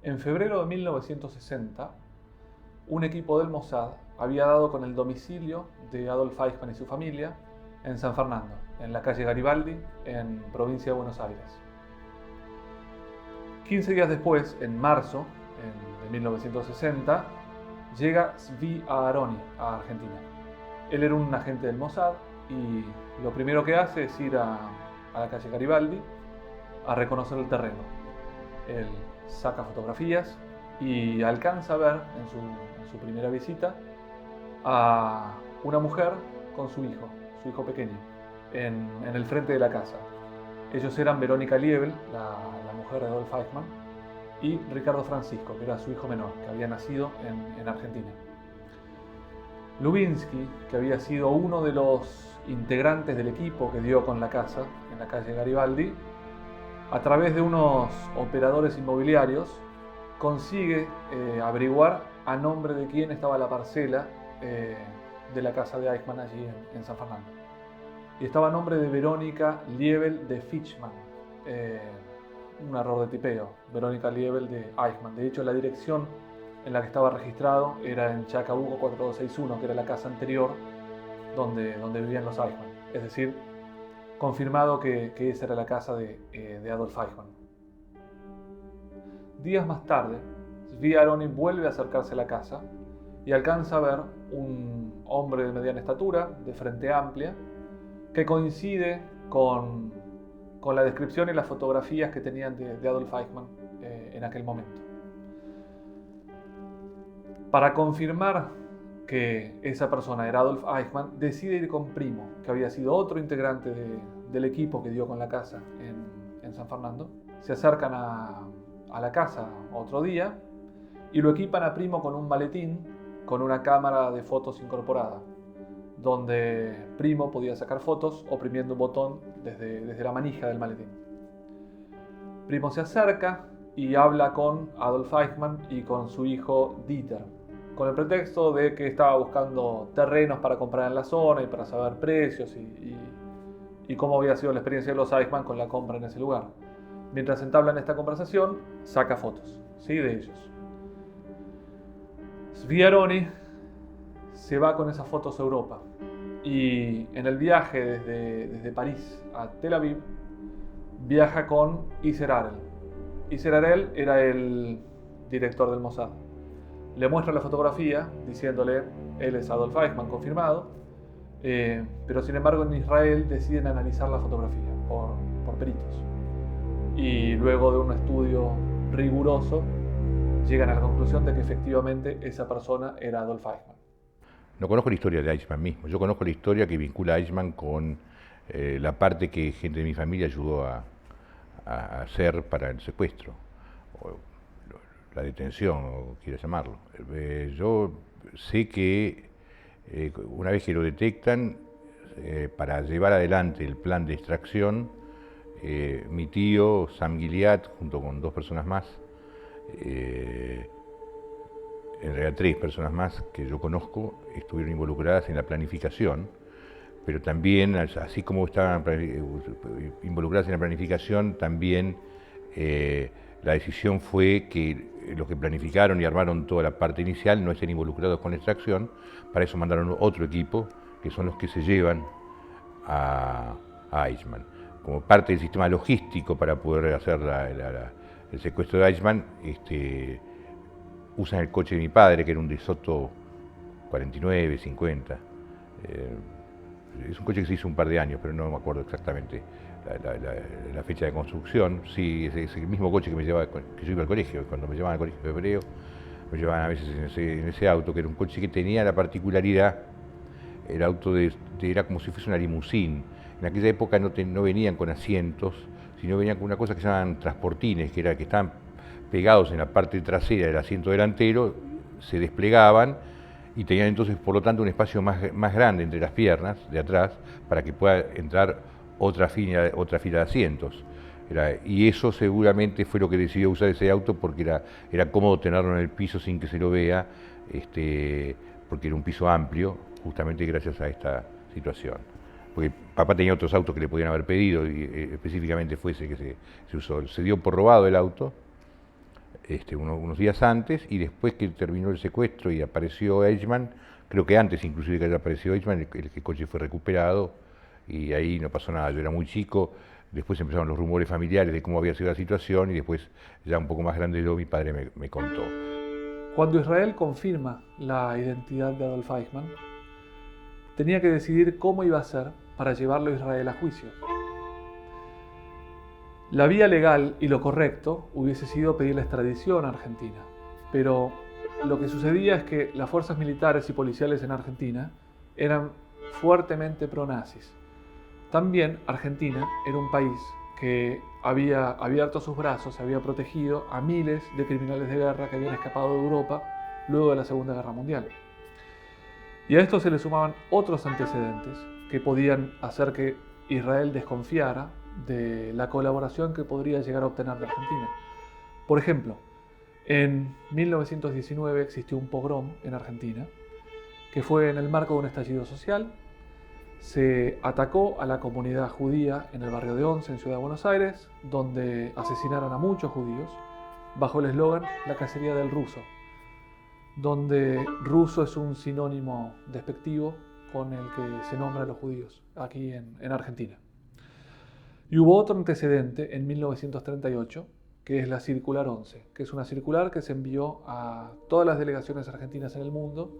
En febrero de 1960, un equipo del Mossad había dado con el domicilio de Adolf Eichmann y su familia en San Fernando, en la calle Garibaldi, en provincia de Buenos Aires. 15 días después, en marzo de 1960, llega Zvi Aharoni a Argentina. Él era un agente del Mossad y lo primero que hace es ir a la calle Garibaldi a reconocer el terreno. Él saca fotografías y alcanza a ver en su primera visita a una mujer con su hijo pequeño, en el frente de la casa. Ellos eran Verónica Liebel, la mujer de Adolf Eichmann, y Ricardo Francisco, que era su hijo menor, que había nacido en Argentina. Lubinsky, que había sido uno de los integrantes del equipo que dio con la casa en la calle Garibaldi, a través de unos operadores inmobiliarios, consigue averiguar a nombre de quién estaba la parcela de la casa de Eichmann allí en San Fernando. Y estaba a nombre de Verónica Liebel de Fichmann. Un error de tipeo, Verónica Liebel de Eichmann. De hecho, la dirección en la que estaba registrado era en Chacabuco 4261, que era la casa anterior donde vivían los Eichmann. Es decir, confirmado que esa era la casa de Adolf Eichmann. Días más tarde, Zvi Aharoni vuelve a acercarse a la casa y alcanza a ver un hombre de mediana estatura, de frente amplia, que coincide con la descripción y las fotografías que tenían de Adolf Eichmann en aquel momento. Para confirmar que esa persona era Adolf Eichmann, decide ir con Primo, que había sido otro integrante del equipo que dio con la casa en San Fernando. Se acercan a la casa otro día y lo equipan a Primo con un maletín con una cámara de fotos incorporada, donde Primo podía sacar fotos oprimiendo un botón desde la manija del maletín. Primo se acerca y habla con Adolf Eichmann y con su hijo Dieter, con el pretexto de que estaba buscando terrenos para comprar en la zona y para saber precios y cómo había sido la experiencia de los Eichmann con la compra en ese lugar. Mientras entablan esta conversación, saca fotos, ¿sí?, de ellos. Zvi Aharoni se va con esas fotos a Europa y en el viaje desde París a Tel Aviv viaja con Iser Harel. Iser Harel era el director del Mossad. Le muestra la fotografía diciéndole, él es Adolf Eichmann confirmado, pero sin embargo en Israel deciden analizar la fotografía por peritos. Y luego de un estudio riguroso llegan a la conclusión de que efectivamente esa persona era Adolf Eichmann. No conozco la historia de Eichmann mismo, yo conozco la historia que vincula a Eichmann con la parte que gente de mi familia ayudó a hacer para el secuestro, o la detención, o quiera llamarlo. Yo sé que una vez que lo detectan, para llevar adelante el plan de extracción, mi tío Sam Gilead, junto con dos personas más, en realidad 3 personas más que yo conozco, estuvieron involucradas en la planificación, pero también, así como estaban involucradas en la planificación, también la decisión fue que los que planificaron y armaron toda la parte inicial no estén involucrados con la extracción. Para eso mandaron otro equipo, que son los que se llevan a Eichmann. Como parte del sistema logístico para poder hacer el secuestro de Eichmann, usan el coche de mi padre, que era un DeSoto 49, 50. Es un coche que se hizo un par de años, pero no me acuerdo exactamente la fecha de construcción. Sí, es el mismo coche que yo iba al colegio. Cuando me llevaban al colegio hebreo, me llevaban a veces en ese auto, que era un coche que tenía la particularidad, el auto era como si fuese una limusín. En aquella época no venían con asientos, sino venían con una cosa que se llamaban transportines, que estaban pegados en la parte trasera del asiento delantero, se desplegaban y tenían entonces, por lo tanto, un espacio más grande entre las piernas de atrás para que pueda entrar otra fila de asientos. Y eso seguramente fue lo que decidió usar ese auto, porque era cómodo tenerlo en el piso sin que se lo vea, porque era un piso amplio, justamente gracias a esta situación. Porque papá tenía otros autos que le podían haber pedido y específicamente fue ese que se usó. Se dio por robado el auto unos días antes, y después que terminó el secuestro y apareció Eichmann, creo que antes inclusive que haya aparecido Eichmann, el coche fue recuperado y ahí no pasó nada. Yo era muy chico, después empezaron los rumores familiares de cómo había sido la situación y después, ya un poco más grande yo, mi padre me contó. Cuando Israel confirma la identidad de Adolf Eichmann, tenía que decidir cómo iba a hacer para llevarlo a Israel a juicio. La vía legal y lo correcto hubiese sido pedir la extradición a Argentina, pero lo que sucedía es que las fuerzas militares y policiales en Argentina eran fuertemente pro-nazis. También Argentina era un país que había abierto sus brazos, había protegido a miles de criminales de guerra que habían escapado de Europa luego de la Segunda Guerra Mundial. Y a esto se le sumaban otros antecedentes que podían hacer que Israel desconfiara de la colaboración que podría llegar a obtener de Argentina. Por ejemplo, en 1919 existió un pogrom en Argentina, que fue en el marco de un estallido social. Se atacó a la comunidad judía en el barrio de Once, en Ciudad de Buenos Aires, donde asesinaron a muchos judíos, bajo el eslogan "La cacería del ruso", donde ruso es un sinónimo despectivo con el que se nombra a los judíos aquí en Argentina. Y hubo otro antecedente en 1938, que es la Circular 11, que es una circular que se envió a todas las delegaciones argentinas en el mundo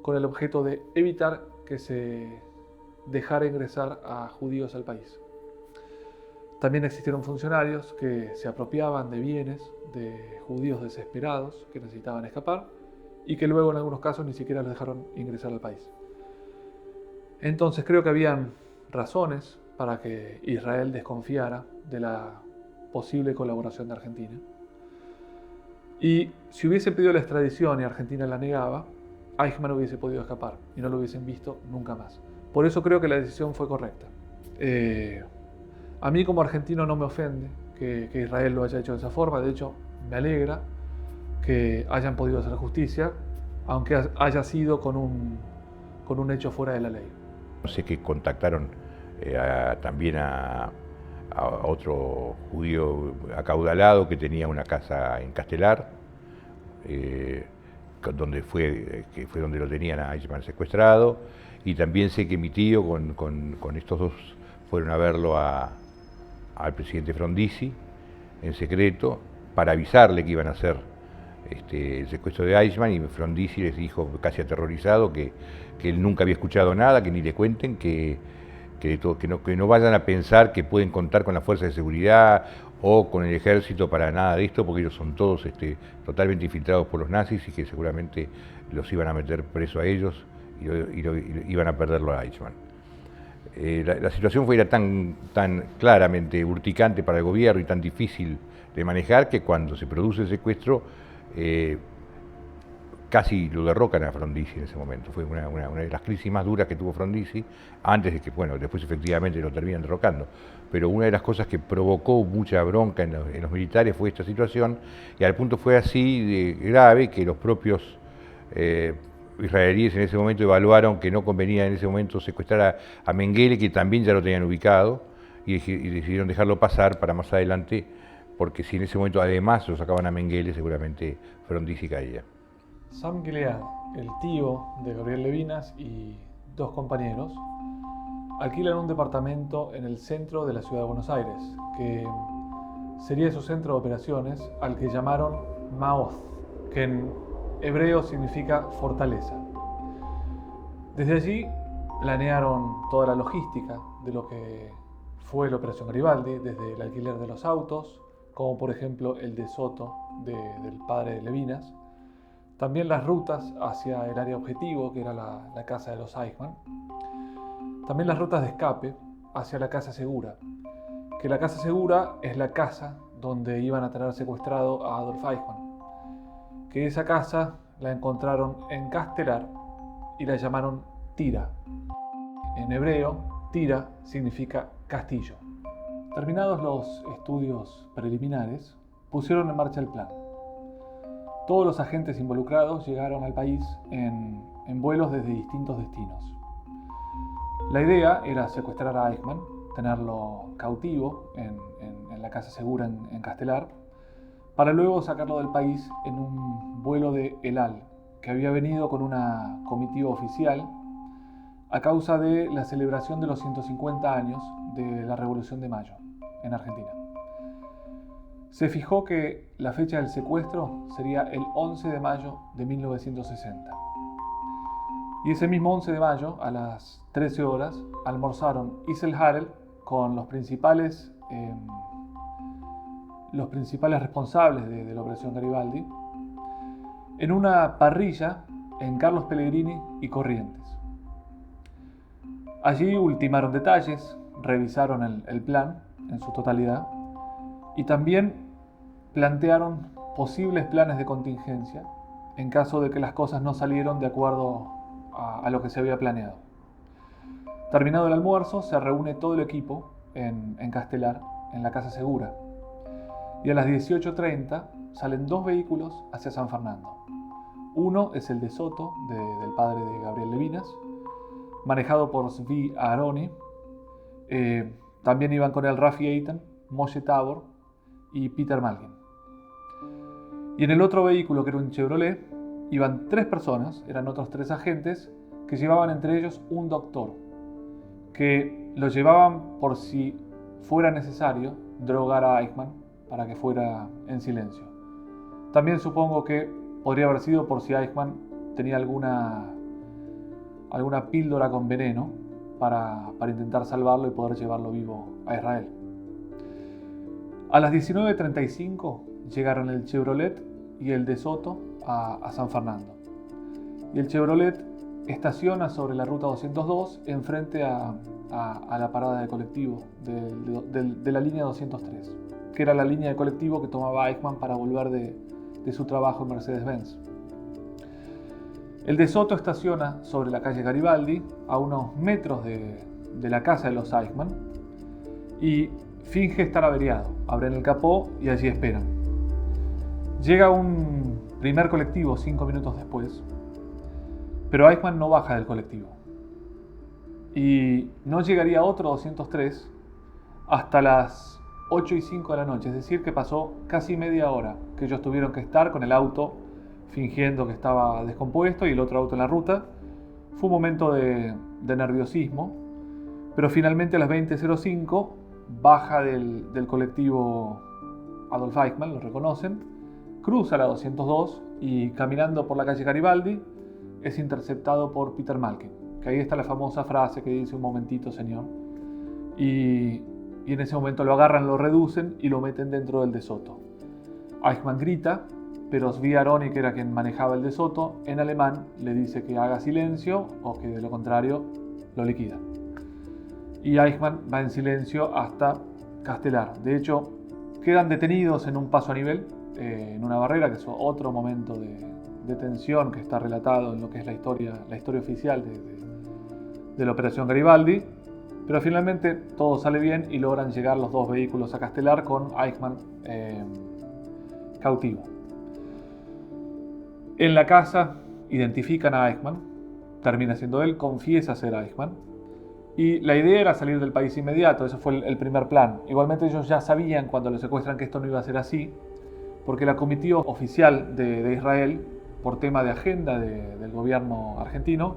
con el objeto de evitar que se dejara ingresar a judíos al país. También existieron funcionarios que se apropiaban de bienes de judíos desesperados que necesitaban escapar y que luego en algunos casos ni siquiera los dejaron ingresar al país. Entonces creo que habían razones para que Israel desconfiara de la posible colaboración de Argentina. Y si hubiese pedido la extradición y Argentina la negaba, Eichmann hubiese podido escapar y no lo hubiesen visto nunca más. Por eso creo que la decisión fue correcta. A mí como argentino no me ofende que Israel lo haya hecho de esa forma. De hecho, me alegra que hayan podido hacer justicia, aunque haya sido con un hecho fuera de la ley. Sé que contactaron también a otro judío acaudalado que tenía una casa en Castelar, que fue donde lo tenían a Eichmann secuestrado, y también sé que mi tío con estos dos fueron a verlo al presidente Frondizi en secreto para avisarle que iban a hacer el secuestro de Eichmann, y Frondizi les dijo, casi aterrorizado, que él nunca había escuchado nada, que ni le cuenten, que no vayan a pensar que pueden contar con las fuerzas de seguridad o con el ejército para nada de esto, porque ellos son todos totalmente infiltrados por los nazis y que seguramente los iban a meter preso a ellos y iban a perderlo a Eichmann. La situación era tan claramente urticante para el gobierno y tan difícil de manejar que cuando se produce el secuestro casi lo derrocan a Frondizi en ese momento. Fue una de las crisis más duras que tuvo Frondizi, antes de que, después efectivamente lo terminan derrocando. Pero una de las cosas que provocó mucha bronca en los militares fue esta situación, y al punto fue así de grave que los propios israelíes en ese momento evaluaron que no convenía en ese momento secuestrar a Mengele, que también ya lo tenían ubicado, y decidieron dejarlo pasar para más adelante, porque si en ese momento además lo sacaban a Mengele, seguramente Frondizi caía. Sam Gilead, el tío de Gabriel Levinas, y dos compañeros alquilan un departamento en el centro de la ciudad de Buenos Aires, que sería su centro de operaciones, al que llamaron Maoz, que en hebreo significa fortaleza. Desde allí planearon toda la logística de lo que fue la Operación Garibaldi, desde el alquiler de los autos, como por ejemplo el de Soto, del padre de Levinas, también las rutas hacia el área objetivo, que era la casa de los Eichmann, también las rutas de escape hacia la casa segura, que la casa segura es la casa donde iban a tener secuestrado a Adolf Eichmann, que esa casa la encontraron en Castelar y la llamaron Tira. En hebreo, Tira significa castillo. Terminados los estudios preliminares, pusieron en marcha el plan. Todos los agentes involucrados llegaron al país en vuelos desde distintos destinos. La idea era secuestrar a Eichmann, tenerlo cautivo en la casa segura en Castelar, para luego sacarlo del país en un vuelo de El Al, que había venido con una comitiva oficial a causa de la celebración de los 150 años de la Revolución de Mayo en Argentina. Se fijó que la fecha del secuestro sería el 11 de mayo de 1960. Y ese mismo 11 de mayo, a las 13 horas, almorzaron Isel Harel con los principales responsables de la Operación Garibaldi en una parrilla en Carlos Pellegrini y Corrientes. Allí ultimaron detalles, revisaron el plan en su totalidad y también plantearon posibles planes de contingencia en caso de que las cosas no salieran de acuerdo a lo que se había planeado. Terminado el almuerzo, se reúne todo el equipo en Castelar, en la Casa Segura, y a las 18:30 salen 2 vehículos hacia San Fernando. Uno es el de Soto, del padre de Gabriel Levinas, manejado por Zvi Aaroni. También iban con él Rafi Eitan, Moshe Tabor y Peter Malkin. Y en el otro vehículo, que era un Chevrolet, iban 3 personas, eran otros 3 agentes, que llevaban entre ellos un doctor, que lo llevaban por si fuera necesario drogar a Eichmann para que fuera en silencio. También supongo que podría haber sido por si Eichmann tenía alguna píldora con veneno para intentar salvarlo y poder llevarlo vivo a Israel. A las 19:35 llegaron el Chevrolet y el de Soto a San Fernando. Y el Chevrolet estaciona sobre la ruta 202 enfrente a la parada de colectivo de la línea 203, que era la línea de colectivo que tomaba Eichmann para volver de su trabajo en Mercedes-Benz. El de Soto estaciona sobre la calle Garibaldi, a unos metros de la casa de los Eichmann, y finge estar averiado. Abren el capó y allí esperan. Llega un primer colectivo 5 minutos después, pero Eichmann no baja del colectivo. Y no llegaría otro 203 hasta las 8:05 de la noche, es decir, que pasó casi media hora que ellos tuvieron que estar con el auto fingiendo que estaba descompuesto y el otro auto en la ruta. Fue un momento de nerviosismo, pero finalmente a las 20:05 baja del colectivo Adolf Eichmann, lo reconocen, cruza la 202 y caminando por la calle Garibaldi es interceptado por Peter Malkin, que ahí está la famosa frase que dice: un momentito, señor. Y en ese momento lo agarran, lo reducen y lo meten dentro del de Soto. Eichmann grita, pero Zvi Aaroni, que era quien manejaba el de Soto, en alemán le dice que haga silencio o que de lo contrario lo liquida. Y Eichmann va en silencio hasta Castelar. De hecho, quedan detenidos en un paso a nivel, en una barrera, que es otro momento de tensión que está relatado en lo que es la historia oficial de la Operación Garibaldi. Pero finalmente todo sale bien y logran llegar los 2 vehículos a Castelar con Eichmann cautivo. En la casa identifican a Eichmann, termina siendo él, confiesa ser Eichmann, y la idea era salir del país inmediato. Ese fue el primer plan. Igualmente ellos ya sabían cuando lo secuestran que esto no iba a ser así, porque la comitiva oficial de Israel, por tema de agenda del gobierno argentino,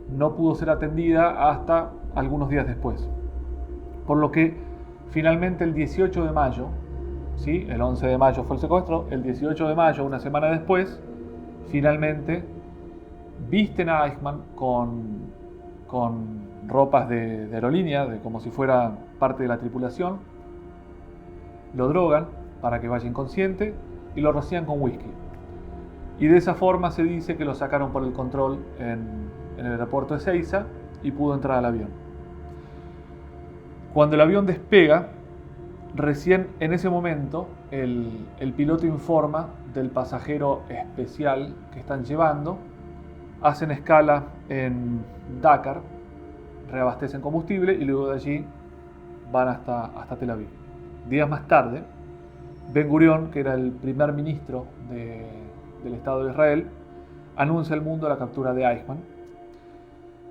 no pudo ser atendida hasta algunos días después. Por lo que finalmente el 18 de mayo, ¿sí? El 11 de mayo fue el secuestro, el 18 de mayo, una semana después, finalmente visten a Eichmann con ropas de aerolínea, como si fuera parte de la tripulación, lo drogan para que vaya inconsciente y lo rocían con whisky. Y de esa forma se dice que lo sacaron por el control en el aeropuerto de Ezeiza y pudo entrar al avión. Cuando el avión despega, recién en ese momento el piloto informa del pasajero especial que están llevando, hacen escala en Dakar, reabastecen combustible y luego de allí van hasta Tel Aviv. Días más tarde, Ben Gurión, que era el primer ministro del Estado de Israel, anuncia al mundo la captura de Eichmann,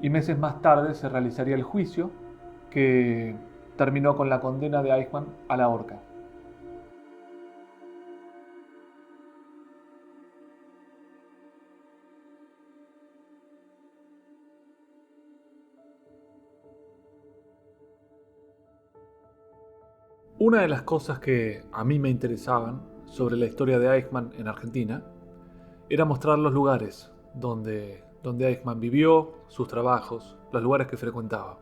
y meses más tarde se realizaría el juicio que terminó con la condena de Eichmann a la horca. Una de las cosas que a mí me interesaban sobre la historia de Eichmann en Argentina era mostrar los lugares donde Eichmann vivió, sus trabajos, los lugares que frecuentaba.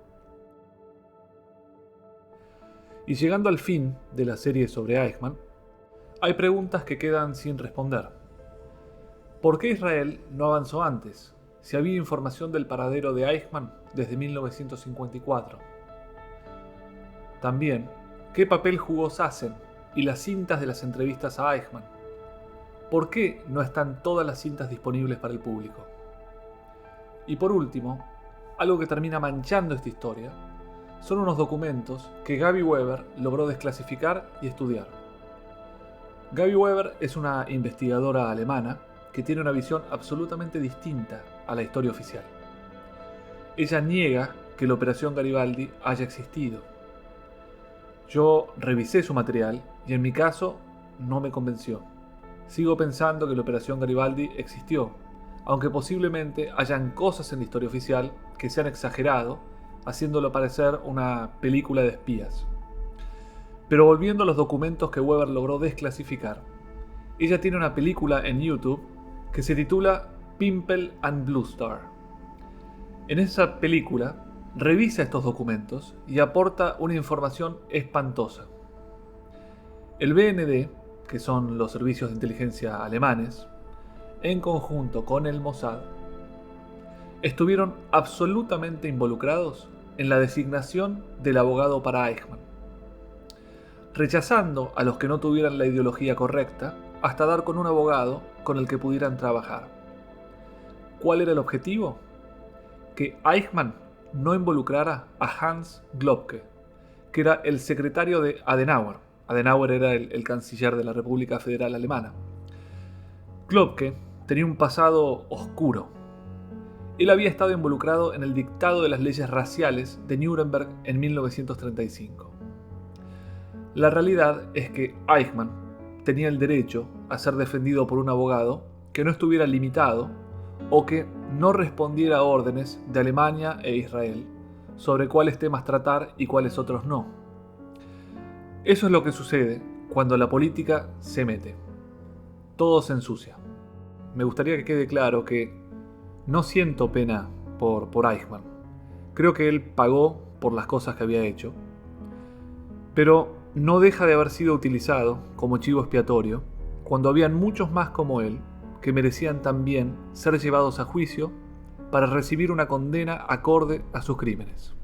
Y llegando al fin de la serie sobre Eichmann, hay preguntas que quedan sin responder. ¿Por qué Israel no avanzó antes, si había información del paradero de Eichmann desde 1954? También, ¿qué papel jugó Sassen y las cintas de las entrevistas a Eichmann? ¿Por qué no están todas las cintas disponibles para el público? Y por último, algo que termina manchando esta historia, son unos documentos que Gaby Weber logró desclasificar y estudiar. Gaby Weber es una investigadora alemana que tiene una visión absolutamente distinta a la historia oficial. Ella niega que la Operación Garibaldi haya existido. Yo revisé su material y en mi caso no me convenció. Sigo pensando que la Operación Garibaldi existió, aunque posiblemente hayan cosas en la historia oficial que se han exagerado, haciéndolo parecer una película de espías. Pero volviendo a los documentos que Weber logró desclasificar, ella tiene una película en YouTube que se titula Pimple and Blue Star. En esa película revisa estos documentos y aporta una información espantosa. El BND, que son los servicios de inteligencia alemanes, en conjunto con el Mossad, estuvieron absolutamente involucrados en la designación del abogado para Eichmann, rechazando a los que no tuvieran la ideología correcta hasta dar con un abogado con el que pudieran trabajar. ¿Cuál era el objetivo? Que Eichmann no involucrara a Hans Globke, que era el secretario de Adenauer. Adenauer era el canciller de la República Federal Alemana. Globke tenía un pasado oscuro. Él había estado involucrado en el dictado de las leyes raciales de Nuremberg en 1935. La realidad es que Eichmann tenía el derecho a ser defendido por un abogado que no estuviera limitado o que no respondiera a órdenes de Alemania e Israel sobre cuáles temas tratar y cuáles otros no. Eso es lo que sucede cuando la política se mete. Todo se ensucia. Me gustaría que quede claro que no siento pena por Eichmann. Creo que él pagó por las cosas que había hecho, pero no deja de haber sido utilizado como chivo expiatorio cuando habían muchos más como él que merecían también ser llevados a juicio para recibir una condena acorde a sus crímenes.